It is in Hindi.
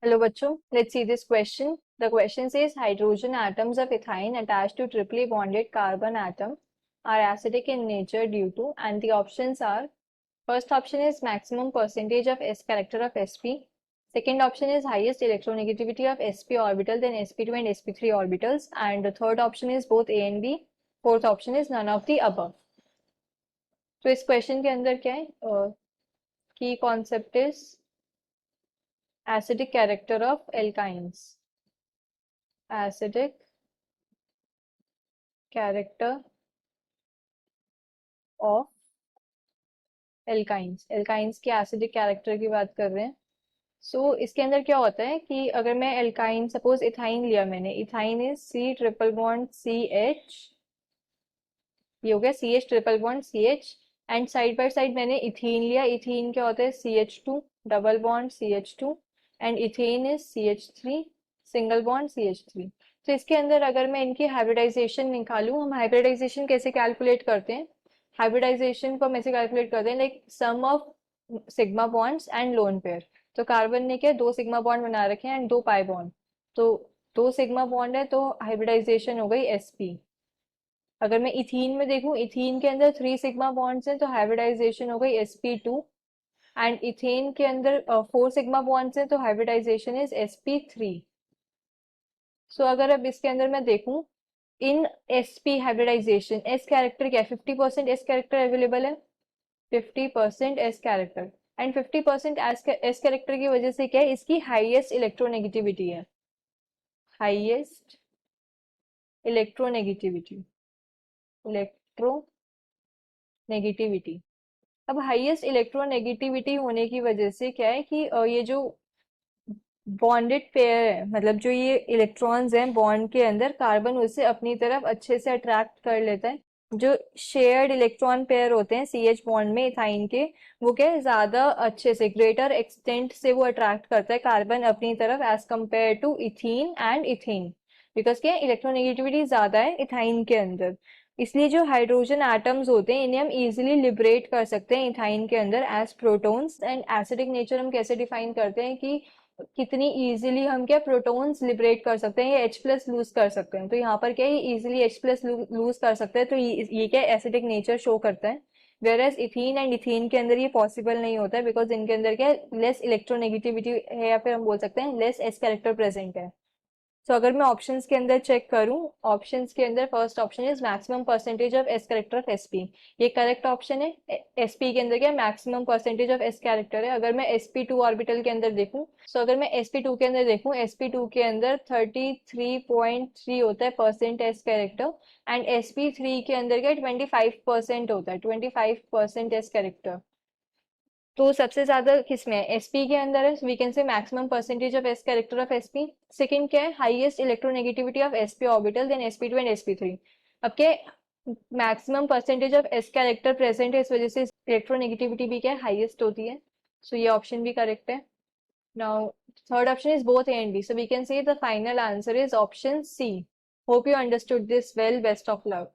Hello bachcho, let's see this question. The question says hydrogen atoms of ethyne attached to triply bonded carbon atom are acidic in nature due to, and the options are, first option is maximum percentage of s character of sp, second option is highest electronegativity of sp orbital than sp2 and sp3 orbitals, and the third option is both a and b, fourth option is none of the above. तो इस क्वेश्चन के अंदर क्या है, की concept is acidic character of alkynes. Acidic character of alkynes. alkynes की acidic character की बात कर रहे हैं. इसके अंदर क्या होता है कि अगर मैं एल्काइन सपोज इथाइन लिया मैंने, ethyne is C triple bond C H, ये हो गया C H triple bond C H, and side by side मैंने इथीन लिया, इथीन क्या होता है C H two double bond C H two, and ethane is C H three single bond C H three. तो इसके अंदर अगर मैं इनकी हाइब्रिडाइजेशन निकालूं, हम हाइब्रिडाइजेशन कैसे कैलकुलेट करते हैं, हाइब्रिडाइजेशन को हम ऐसे कैलकुलेट करते हैं like sum of sigma bonds and lone pair. तो कार्बन ने क्या दो सिग्मा बॉन्ड बना रखे हैं एंड दो पाई बॉन्ड, तो दो सिग्मा बॉन्ड है तो हाइब्रिडाइजेशन हो गई sp. अगर मैं इथीन में देखूं, इथीन के अंदर थ्री सिग्मा बॉन्ड्स हैं तो हाइब्रिडाइजेशन हो गई sp2, एंड इथेन के अंदर फोर सिग्मा बॉन्ड्स हैं तो हाइब्रिडाइजेशन इज sp3. सो अगर अब इसके अंदर मैं देखूं इन sp हाइब्रिडाइजेशन s कैरेक्टर क्या है, 50% s कैरेक्टर अवेलेबल है, 50% s character, and 50% s character की वजह से क्या है, इसकी हाईएस्ट इलेक्ट्रोनेगेटिविटी है, हाईएस्ट इलेक्ट्रोनेगेटिविटी, इलेक्ट्रोनेगेटिविटी. अब हाईएस्ट इलेक्ट्रोनेगेटिविटी होने की वजह से क्या है कि ये जो बॉन्डेड पेयर है, मतलब जो ये इलेक्ट्रॉन्स हैं बॉन्ड के अंदर, कार्बन उससे अपनी तरफ अच्छे से अट्रैक्ट कर लेता है. जो शेयर्ड इलेक्ट्रॉन पेयर होते हैं सी एच बॉन्ड में इथाइन के, वो क्या है ज्यादा अच्छे से ग्रेटर एक्सटेंट से वो अट्रैक्ट करता है कार्बन अपनी तरफ as compare to ethene and ethane, because क्या इलेक्ट्रोनेगेटिविटी ज्यादा है इथाइन के अंदर. इसलिए जो हाइड्रोजन एटम्स होते हैं इन्हें हम इजीली लिबरेट कर सकते हैं इथाइन के अंदर as protons. And acidic nature हम कैसे डिफाइन करते हैं कि कितनी इजीली हम क्या प्रोटॉन्स लिबरेट कर सकते हैं या H प्लस लूज कर सकते हैं. तो यहाँ पर क्या है इजीली H प्लस लूज कर सकते हैं, तो ये क्या एसिडिक नेचर शो करता है. Whereas ethene and ethene के अंदर ये पॉसिबल नहीं होता है, बिकॉज इनके अंदर क्या लेस इलेक्ट्रोनेगेटिविटी है, या फिर हम बोल सकते हैं लेस एस कैरेक्टर प्रेजेंट है. तो अगर मैं ऑप्शंस के अंदर चेक करूं, ऑप्शंस के अंदर first option is maximum percentage of S character of SP, ये करेक्ट ऑप्शन है. एसपी के अंदर क्या maximum percentage of S character है. अगर मैं sp2 ऑर्बिटल के अंदर देखूं, सो अगर मैं sp2 के अंदर देखूं, sp2 के अंदर 33.3 होता है percent S character, and sp3 के अंदर क्या 25% होता है, 25% एस कैरेक्टर. तो सबसे ज्यादा किसमें है, sp के अंदर है, we can say maximum percentage of s character of sp. Second क्या है, highest electronegativity of sp orbital than sp2 and sp3. अब क्या maximum percentage of s character present है, इस वजह से इलेक्ट्रोनेगेटिविटी भी क्या हाईएस्ट होती है. सो ये ऑप्शन भी करेक्ट है. Now third option is both A and B, so we can say the final answer is option C. Hope you understood this well. Best of luck.